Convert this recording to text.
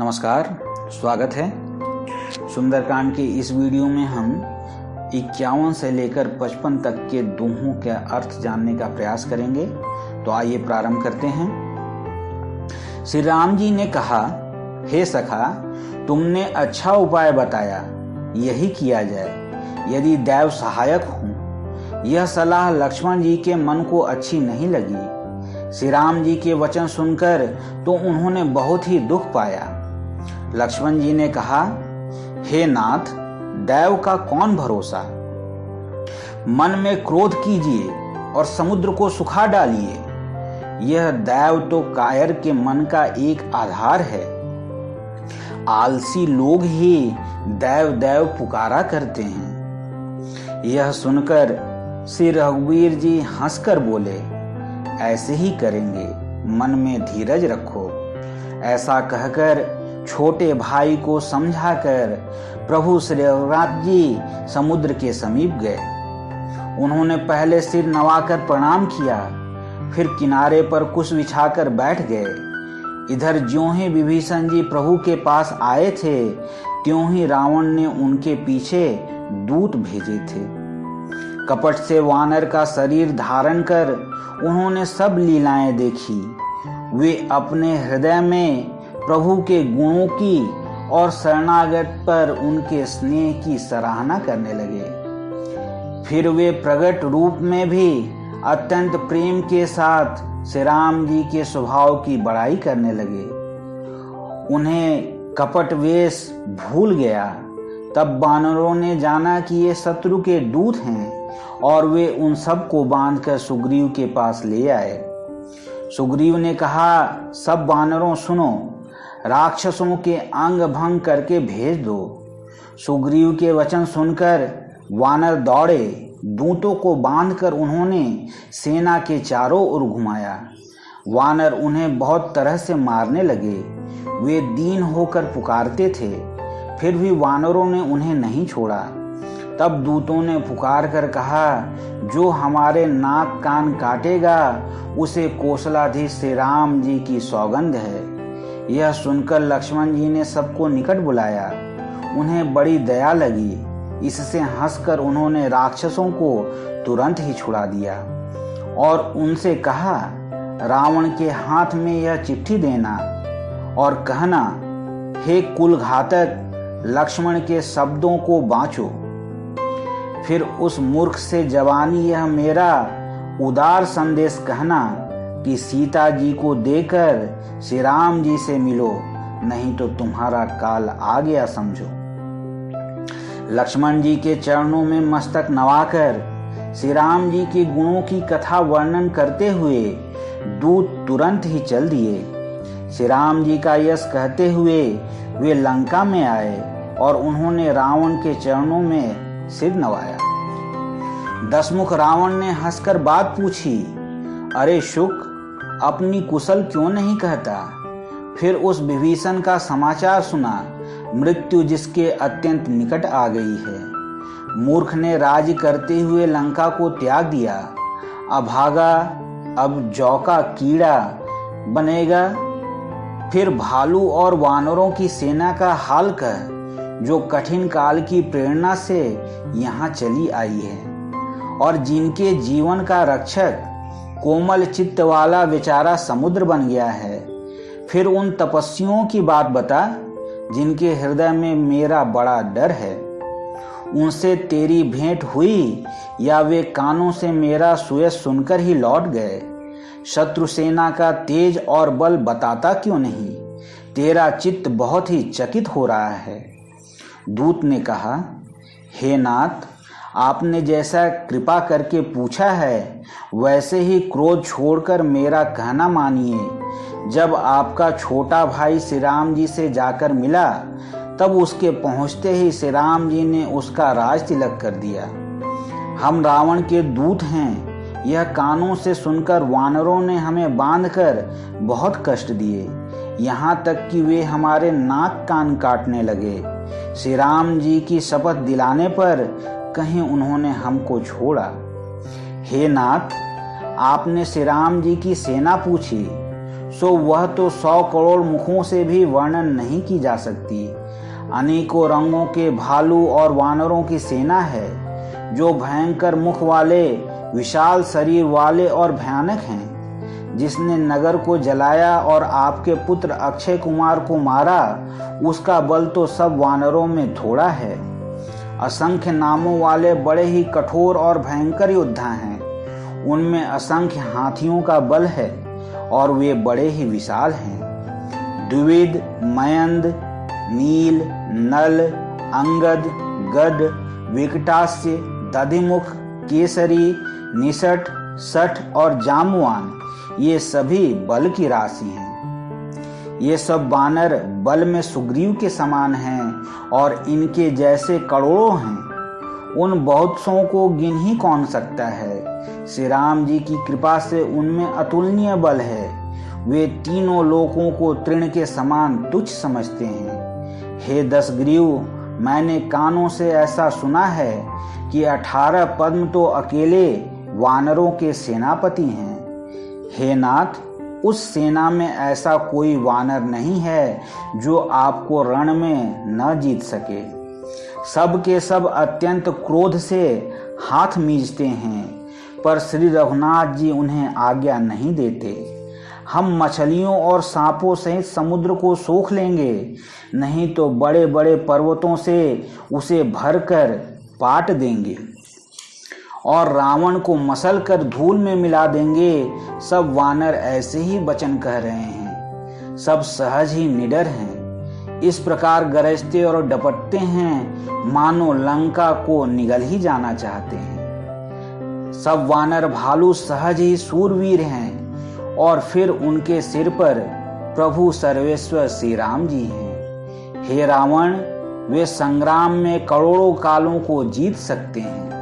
नमस्कार, स्वागत है। सुंदरकांड के इस वीडियो में हम 51 से लेकर 55 तक के दोहों का अर्थ जानने का प्रयास करेंगे। तो आइए प्रारंभ करते हैं। श्री राम जी ने कहा, हे सखा, तुमने अच्छा उपाय बताया, यही किया जाए यदि दैव सहायक हूँ। यह सलाह लक्ष्मण जी के मन को अच्छी नहीं लगी। श्री राम जी के वचन सुनकर तो उन्होंने बहुत ही दुख पाया। लक्ष्मण जी ने कहा, हे नाथ, दैव का कौन भरोसा। मन में क्रोध कीजिए और समुद्र को सुखा डालिए। यह दैव तो कायर के मन का एक आधार है। आलसी लोग ही दैव दैव पुकारा करते हैं। यह सुनकर श्री रघुवीर जी हंसकर बोले, ऐसे ही करेंगे, मन में धीरज रखो। ऐसा कहकर छोटे भाई को समझाकर प्रभु श्री रघुनाथ जी समुद्र के समीप गए। उन्होंने पहले सिर नवाकर प्रणाम किया, फिर किनारे पर कुश बिछाकर बैठ गए। इधर ज्यों ही विभीषण जी प्रभु के पास आए थे, त्यों ही रावण ने उनके पीछे दूत भेजे थे। कपट से वानर का शरीर धारण कर उन्होंने सब लीलाएं देखी। वे अपने हृदय में प्रभु के गुणों की और शरणागत पर उनके स्नेह की सराहना करने लगे। फिर वे प्रकट रूप में भी अत्यंत प्रेम के साथ श्री राम जी के स्वभाव की बड़ाई करने लगे। उन्हें कपट वेश भूल गया। तब वानरों ने जाना कि ये शत्रु के दूत हैं और वे उन सब को बांधकर सुग्रीव के पास ले आए। सुग्रीव ने कहा, सब वानरों सुनो, राक्षसों के अंग भंग करके भेज दो। सुग्रीव के वचन सुनकर वानर दौड़े। दूतों को बांधकर उन्होंने सेना के चारों ओर घुमाया। वानर उन्हें बहुत तरह से मारने लगे। वे दीन होकर पुकारते थे, फिर भी वानरों ने उन्हें नहीं छोड़ा। तब दूतों ने पुकार कर कहा, जो हमारे नाक कान काटेगा उसे कौशलाधीश श्री राम जी की सौगंध है। यह सुनकर लक्ष्मण जी ने सबको निकट बुलाया। उन्हें बड़ी दया लगी। इससे हंसकर उन्होंने राक्षसों को तुरंत ही छुड़ा दिया और उनसे कहा, रावण के हाथ में यह चिट्ठी देना और कहना, हे कुल घातक, लक्ष्मण के शब्दों को बाँचो। फिर उस मूर्ख से जवानी यह मेरा उदार संदेश कहना कि सीता जी को देकर श्री राम जी से मिलो, नहीं तो तुम्हारा काल आ गया समझो। लक्ष्मण जी के चरणों में मस्तक नवाकर श्री राम जी के गुणों की कथा वर्णन करते हुए दूत तुरंत ही चल दिए। श्री राम जी का यश कहते हुए वे लंका में आए और उन्होंने रावण के चरणों में सिर नवाया। दशमुख रावण ने हंसकर बात पूछी, अरे शुक, अपनी कुशल क्यों नहीं कहता। फिर उस विभीषण का समाचार सुना, मृत्यु जिसके अत्यंत निकट आ गई है। मूर्ख ने राज्य करते हुए लंका को त्याग दिया। अभागा अब जौ का कीड़ा बनेगा। फिर भालू और वानरों की सेना का हाल कह, जो कठिन काल की प्रेरणा से यहाँ चली आई है और जिनके जीवन का रक्षक कोमल चित्त वाला बेचारा समुद्र बन गया है। फिर उन तपस्वियों की बात बता, जिनके हृदय में मेरा बड़ा डर है। उनसे तेरी भेंट हुई या वे कानों से मेरा सुयश सुनकर ही लौट गए। शत्रु सेना का तेज और बल बताता क्यों नहीं। तेरा चित्त बहुत ही चकित हो रहा है। दूत ने कहा, हे नाथ, आपने जैसा कृपा करके पूछा है वैसे ही क्रोध छोड़कर मेरा कहना मानिए। जब आपका छोटा भाई श्री राम जी से जाकर मिला, तब उसके पहुंचते ही श्री राम जी ने उसका राज तिलक कर दिया। हम रावण के दूत हैं, यह कानों से सुनकर वानरों ने हमें बांधकर बहुत कष्ट दिए, यहाँ तक कि वे हमारे नाक कान काटने लगे। श्री राम जी की शपथ दिलाने पर कहीं उन्होंने हमको छोड़ा। हे नाथ, आपने श्री राम जी की सेना पूछी, सो वह तो 100 करोड़ मुखों से भी वर्णन नहीं की जा सकती। अनेकों रंगों के भालू और वानरों की सेना है, जो भयंकर मुख वाले, विशाल शरीर वाले और भयानक हैं। जिसने नगर को जलाया और आपके पुत्र अक्षय कुमार को मारा, उसका बल तो सब वानरों में थोड़ा है। असंख्य नामों वाले बड़े ही कठोर और भयंकर योद्धा हैं। उनमें असंख्य हाथियों का बल है और वे बड़े ही विशाल हैं। द्विविद, मयंद, नील, नल, अंगद, गद, विकटास्य, दधिमुख, केसरी, निषट, सठ और जामुआन, ये सभी बल की राशि हैं। ये सब बानर बल में सुग्रीव के समान हैं और इनके जैसे करोड़ों हैं। उन बहुत सौ को गिन ही कौन सकता है। श्री राम जी की कृपा से उनमें अतुलनीय बल है। वे तीनों लोकों को तृण के समान तुच्छ समझते हैं। हे दशग्रीव, मैंने कानों से ऐसा सुना है कि 18 पद्म तो अकेले वानरों के सेनापति हैं। हे नाथ, उस सेना में ऐसा कोई वानर नहीं है जो आपको रण में न जीत सके। सब के सब अत्यंत क्रोध से हाथ मींचते हैं, पर श्री रघुनाथ जी उन्हें आज्ञा नहीं देते। हम मछलियों और सांपों सहित समुद्र को सोख लेंगे, नहीं तो बड़े बड़े पर्वतों से उसे भरकर पाट देंगे और रावण को मसल कर धूल में मिला देंगे। सब वानर ऐसे ही वचन कह रहे हैं। सब सहज ही निडर हैं। इस प्रकार गरजते और डपटते हैं, मानो लंका को निगल ही जाना चाहते हैं। सब वानर भालू सहज ही सूरवीर हैं और फिर उनके सिर पर प्रभु सर्वेश्वर श्री राम जी हैं। हे रावण, वे संग्राम में करोड़ों कालों को जीत सकते हैं।